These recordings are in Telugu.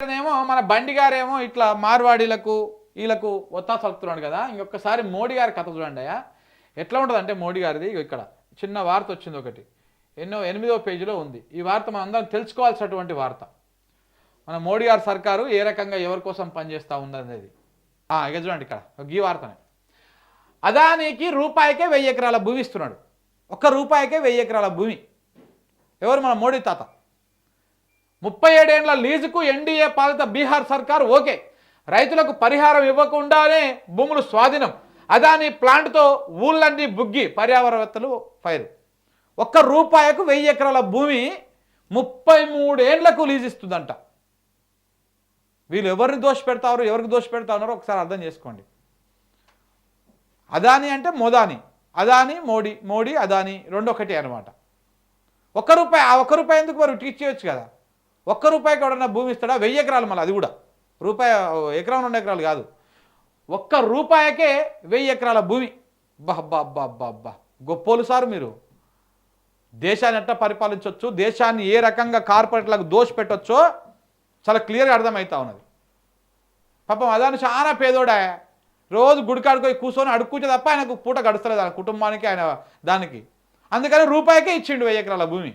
ఏమో మన బండి గారేమో ఇట్లా మార్వాడీలకు వీళ్ళకు ఒత్తాస పలుకుతున్నాడు కదా. ఇంకొకసారి మోడీ గారి కథ చూడండి అయ్యా ఎట్లా ఉంటుంది అంటే, మోడీ గారిది ఇక్కడ చిన్న వార్త వచ్చింది ఒకటి, 8వ పేజీలో ఉంది. ఈ వార్త మనం అందరం తెలుసుకోవాల్సినటువంటి వార్త. మన మోడీ గారి సర్కారు ఏ రకంగా ఎవరి కోసం పనిచేస్తూ ఉందనేది. ఇక చూడండి ఇక్కడ ఈ వార్తనే. అదానికి రూపాయికే 1000 ఎకరాల భూమి ఇస్తున్నాడు. ₹1కే 1000 ఎకరాల భూమి. ఎవరు? మన మోడీ తాత. 37 ఏళ్ల లీజుకు ఎన్డీఏ పాలిత బీహార్ సర్కారు ఓకే. రైతులకు పరిహారం ఇవ్వకుండానే భూములు స్వాధీనం. అదాని ప్లాంట్తో ఊళ్ళన్నీ బుగ్గి, పర్యావరణవేత్తలు ఫైర్. ₹1కు 1000 ఎకరాల భూమి 33 ఏళ్లకు లీజ్ ఇస్తుందంట. వీళ్ళు ఎవరిని దోషపెడతారు, ఎవరికి దోషపెడతారో ఒకసారి అర్థం చేసుకోండి. అదాని అంటే మోదాని, అదాని మోడీ, మోడీ అదాని రెండు ఒకటి అనమాట. ₹1 ఆ ₹1 ఎందుకు మరి టీచ్ చేయొచ్చు కదా. ₹1కి ఎవడన్నా భూమి ఇస్తాడా? 1000 ఎకరాలు, మళ్ళీ అది కూడా ఎకరం 2 ఎకరాలు కాదు, ₹1కే 1000 ఎకరాల భూమి. బాబ్బా గొప్పోలు సార్ మీరు. దేశాన్ని ఎట్లా పరిపాలించవచ్చు, దేశాన్ని ఏ రకంగా కార్పొరేట్లకు దోష పెట్టొచ్చో చాలా క్లియర్గా అర్థమవుతా ఉన్నది. పాపం అదాని చాలా పేదోడా, రోజు గుడికాడుకొని కూర్చొని అడుక్కుంటే తప్ప ఆయనకు పూట గడుస్తలేదు ఆయన కుటుంబానికి, ఆయన దానికి. అందుకని ₹1కే ఇచ్చిండు 1000 ఎకరాల భూమి.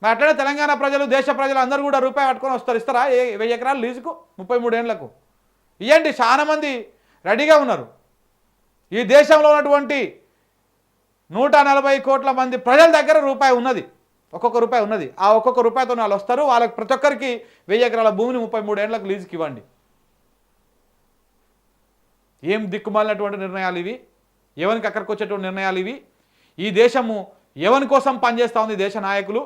మరి అట్లనే తెలంగాణ ప్రజలు, దేశ ప్రజలు అందరూ కూడా రూపాయి పట్టుకొని వస్తారు. ఇస్తారా 1000 ఎకరాలు లీజుకు 33 ఏళ్లకు? ఇవ్వండి, చాలా మంది రెడీగా ఉన్నారు. ఈ దేశంలో ఉన్నటువంటి 140 కోట్ల మంది ప్రజల దగ్గర రూపాయి ఉన్నది, ₹1 ఉన్నది. ఆ ₹1తో వాళ్ళు వస్తారు. వాళ్ళకి ప్రతి ఒక్కరికి 1000 ఎకరాల భూమిని 33 ఏళ్లకు లీజుకి ఇవ్వండి. ఏం దిక్కుమాలినటువంటి నిర్ణయాలు ఇవి, ఎవరికి అక్కడికి వచ్చేటువంటి నిర్ణయాలు ఇవి. ఈ దేశము ఎవరి కోసం పనిచేస్తూ ఉంది దేశ నాయకులు?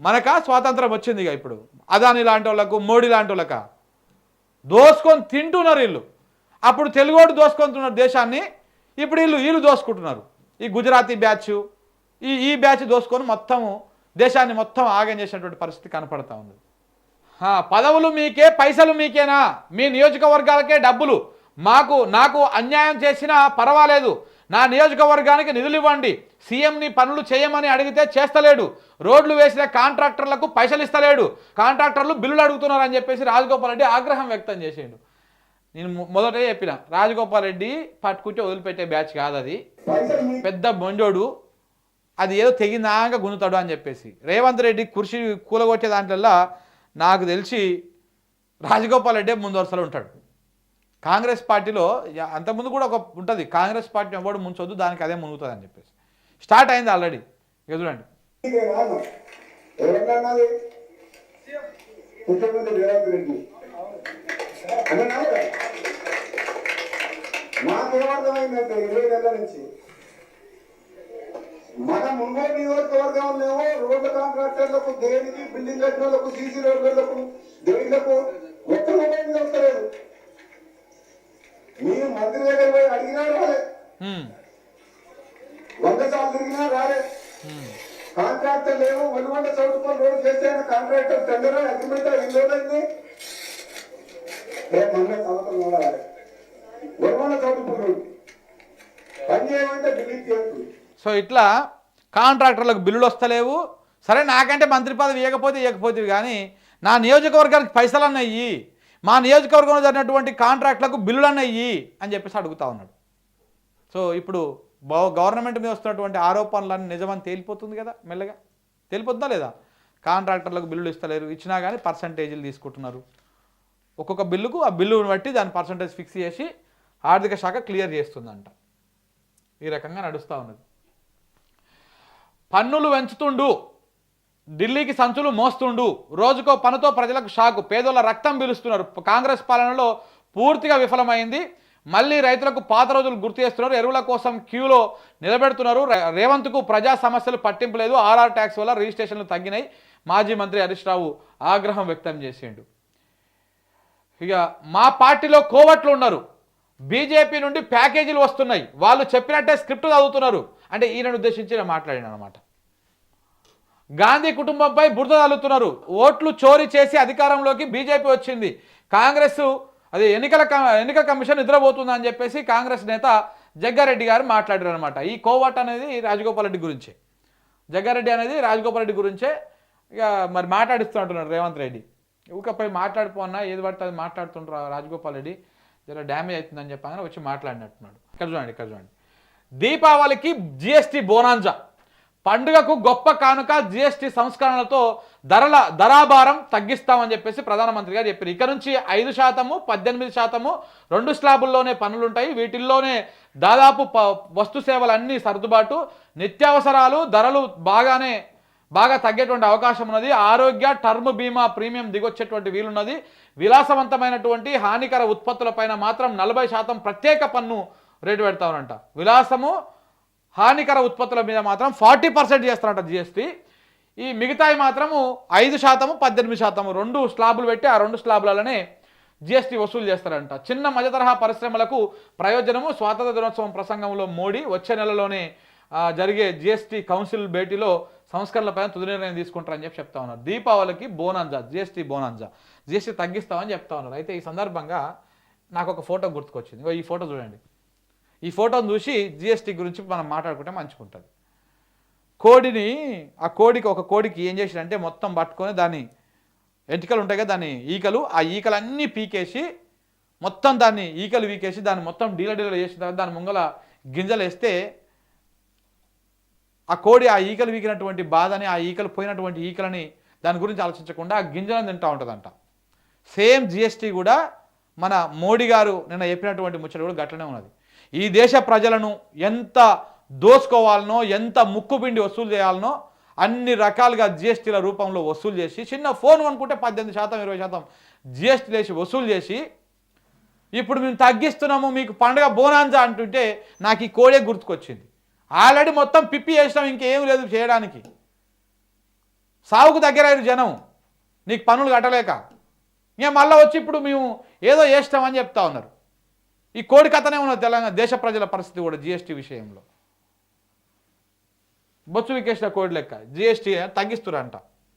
మనకా స్వాతంత్రం వచ్చింది ఇక ఇప్పుడు అదాని లాంటి వాళ్ళకు, మోడీ లాంటి వాళ్ళక దోసుకొని తింటున్నారు వీళ్ళు. అప్పుడు తెలుగోడు దోసుకొని తిన్నారు దేశాన్ని, ఇప్పుడు వీళ్ళు దోసుకుంటున్నారు. ఈ గుజరాతీ బ్యాచ్, ఈ బ్యాచ్ దోసుకొని మొత్తము దేశాన్ని మొత్తం ఆగం చేసినటువంటి పరిస్థితి కనపడతా ఉంది. పదవులు మీకే, పైసలు మీకేనా? మీ నియోజకవర్గాలకే డబ్బులు. నాకు అన్యాయం చేసినా పర్వాలేదు, నా నియోజకవర్గానికి నిధులు ఇవ్వండి. సీఎంని పనులు చేయమని అడిగితే చేస్తలేడు. రోడ్లు వేసిన కాంట్రాక్టర్లకు పైసలు ఇస్తలేడు. కాంట్రాక్టర్లు బిల్లులు అడుగుతున్నారు అని చెప్పేసి రాజగోపాల్ రెడ్డి ఆగ్రహం వ్యక్తం చేసిండు. నేను మొదటే చెప్పిన, రాజగోపాల్ రెడ్డి పట్టుకుంటే వదిలిపెట్టే బ్యాచ్ కాదు అది, పెద్ద మొండోడు, అది ఏదో తెగిందాక గుంజుతాడు అని చెప్పేసి. రేవంత్ రెడ్డి కుర్చీ కూలగొట్టే దాంట్లో నాకు తెలిసి రాజగోపాల్ రెడ్డి ముందు వరుసలో ఉంటాడు. కాంగ్రెస్ పార్టీలో అంతకుముందు కూడా ఒక ఉంటుంది, కాంగ్రెస్ పార్టీ ఎవడు ముంచొద్దు, దానికి అదే మునుగుతుంది అని చెప్పేసి స్టార్ట్ అయింది ఆల్రెడీ. ఎదురండి నాకేమర్థమైందంటే 20 నెలల నుంచి మన మున్గోలు నియోజకవర్గంలో రోడ్ల కాంట్రాక్టర్లకు, దేనికి బిల్డింగ్ కట్టినలకు, సీసీ రోడ్లకు, దేనికి ₹1 వస్తలేదు. మీరు మంత్రి దగ్గర పోయి అడిగినా రాలే, 100 సార్లు తిరిగినా రాలే. కాంట్రాక్టర్ ఏమో 100 చౌటుకొని రోడ్డు చేస్తే కాంట్రాక్టర్ టెండర్ అగ్రిమెంట్ ఎన్నోదైంది, మన సంవత్సరం రాలే. 100 చౌటుకొని రోడ్డు పని చేయమంటే బిల్డింగ్ చేస్తుంది. సో ఇట్లా కాంట్రాక్టర్లకు బిల్లులు వస్తలేవు. సరే, నాకంటే మంత్రి పదవి ఇవ్వకపోతే కానీ నా నియోజకవర్గానికి పైసలు అన్నయ్యి, మా నియోజకవర్గంలో జరిగినటువంటి కాంట్రాక్టులకు బిల్లులు అన్నయ్యి అని చెప్పేసి అడుగుతా ఉన్నాడు. సో ఇప్పుడు గవర్నమెంట్ మీద వస్తున్నటువంటి ఆరోపణలన్నీ నిజమని తేలిపోతుంది కదా, మెల్లగా తేలిపోతుందా లేదా? కాంట్రాక్టర్లకు బిల్లులు ఇస్తలేరు, ఇచ్చినా కానీ పర్సంటేజీలు తీసుకుంటున్నారు. ఒక్కొక్క బిల్లుకు ఆ బిల్లును బట్టి దాని పర్సంటేజ్ ఫిక్స్ చేసి ఆర్థిక శాఖ క్లియర్ చేస్తుందంట. ఈ రకంగా నడుస్తూ ఉన్నది. పన్నులు పెంచుతుండు, ఢిల్లీకి సంచులు మోస్తుండు, రోజుకో పనుతో ప్రజలకు షాకు, పేదోళ్ళ రక్తం పీలుస్తున్నారు. కాంగ్రెస్ పాలనలో పూర్తిగా విఫలమైంది. మళ్ళీ రైతులకు పాత రోజులు గుర్తు చేస్తున్నారు. ఎరువుల కోసం క్యూలో నిలబెడుతున్నారు. రేవంత్కు ప్రజా సమస్యలు పట్టింపు లేదు. ఆర్ఆర్ ట్యాక్స్ వల్ల రిజిస్ట్రేషన్లు తగ్గినాయి. మాజీ మంత్రి హరీష్ రావు ఆగ్రహం వ్యక్తం చేసిండు. ఇక మా పార్టీలో కోవట్లు ఉన్నారు, బీజేపీ నుండి ప్యాకేజీలు వస్తున్నాయి, వాళ్ళు చెప్పినట్టే స్క్రిప్ట్ చదువుతున్నారు అంటే ఈయనను ఉద్దేశించి మాట్లాడిన అనమాట. గాంధీ కుటుంబంపై బురద చల్లుతున్నారు. ఓట్లు చోరీ చేసి అధికారంలోకి బీజేపీ వచ్చింది. కాంగ్రెస్ అది ఎన్నికల కమిషన్ నిద్రపోతుంది అని చెప్పేసి కాంగ్రెస్ నేత జగ్గారెడ్డి గారు మాట్లాడారు అనమాట. ఈ కోవట్ అనేది రాజగోపాల్ రెడ్డి గురించే, జగ్గారెడ్డి అనేది రాజగోపాల్ రెడ్డి గురించే ఇక మరి మాట్లాడిస్తూ అంటున్నాడు రేవంత్ రెడ్డి. ఊకపోయి మాట్లాడిపోన్నా ఏది పడితే అది మాట్లాడుతుంటారు రాజగోపాల్ రెడ్డి, జర డ్యామేజ్ అవుతుందని చెప్పగానే వచ్చి మాట్లాడినట్టున్నాడు. ఇక్కడ చూడండి దీపావళికి జిఎస్టీ బోనాంజా, పండుగకు గొప్ప కానుక జిఎస్టీ సంస్కరణలతో ధరాభారం తగ్గిస్తామని చెప్పేసి ప్రధానమంత్రి గారు చెప్పారు. ఇక నుంచి 5%, 18%, 2 స్లాబుల్లోనే పన్నులుంటాయి. వీటిల్లోనే దాదాపు వస్తు సేవలన్నీ సర్దుబాటు, నిత్యావసరాలు ధరలు బాగా తగ్గేటువంటి అవకాశం ఉన్నది. ఆరోగ్య టర్మ్ బీమా ప్రీమియం దిగొచ్చేటువంటి వీలున్నది. విలాసవంతమైనటువంటి హానికర ఉత్పత్తులపైన మాత్రం 40% ప్రత్యేక పన్ను రేటు పెడతామనంట. విలాసము హానికర ఉత్పత్తుల మీద మాత్రం 40% చేస్తారంట జిఎస్టీ. ఈ మిగతాయి మాత్రము 5%, 18%, 2 స్లాబులు పెట్టి ఆ 2 స్లాబులలోనే జిఎస్టీ వసూలు చేస్తారంట. చిన్న మధ్య తరహా పరిశ్రమలకు ప్రయోజనము. స్వాతంత్ర దినోత్సవం ప్రసంగంలో మోడీ వచ్చే నెలలోనే జరిగే జిఎస్టీ కౌన్సిల్ భేటీలో సంస్కరణలపైన తుది నిర్ణయం తీసుకుంటారని చెప్తా ఉన్నారు. దీపావళికి బోనాంజా, జిఎస్టీ బోనాంజా, జిఎస్టీ తగ్గిస్తామని చెప్తా ఉన్నారు. అయితే ఈ సందర్భంగా నాకు ఒక ఫోటో గుర్తుకొచ్చింది. ఈ ఫోటో చూడండి. ఈ ఫోటోను చూసి జిఎస్టీ గురించి మనం మాట్లాడుకుంటే మంచిగా ఉంటుంది. ఒక కోడికి ఏం చేసిరంటే మొత్తం పట్టుకొని దాన్ని ఎంటికలు ఉంటాయి కదా, దాన్ని ఈకలు, ఆ ఈకలన్నీ పీకేసి మొత్తం దాన్ని ఈకలు పీకేసి దాన్ని మొత్తం డీల చేసిన తర్వాత దాని ముంగల గింజలు వేస్తే ఆ కోడి ఆ ఈకలు వీకినటువంటి బాధని, ఆ ఈకలు పోయినటువంటి ఈకలని దాని గురించి ఆలోచించకుండా ఆ గింజలను తింటూ ఉంటుందంట. సేమ్ జిఎస్టీ కూడా మన మోడీ గారు నిన్న చెప్పినటువంటి ముచ్చట కూడా గట్లనే ఉన్నది. ఈ దేశ ప్రజలను ఎంత దోసుకోవాలనో, ఎంత ముక్కుపిండి వసూలు చేయాలనో అన్ని రకాలుగా జిఎస్టీల రూపంలో వసూలు చేసి, చిన్న ఫోన్ కొనుక్కుంటే 18%, 20% జిఎస్టీ వేసి వసూలు చేసి, ఇప్పుడు మేము తగ్గిస్తున్నాము మీకు పండుగ బోనాంజా అంటుంటే నాకు ఈ కోడే గుర్తుకొచ్చింది. ఆల్రెడీ మొత్తం పిప్పి చేసినాం, ఇంకేం లేదు చేయడానికి. సాగుకు దగ్గరైన జనం నీకు పన్నులు కట్టలేక ఇంకా మళ్ళీ వచ్చి ఇప్పుడు మేము ఏదో చేస్తామని చెప్తా ఉన్నారు. ఈ కోడి కథనే ఉన్నది తెలంగాణ దేశ ప్రజల పరిస్థితి కూడా జిఎస్టీ విషయంలో. బొచ్చు వికేసిన కోడి లెక్క జిఎస్టీ తగ్గిస్తురంట.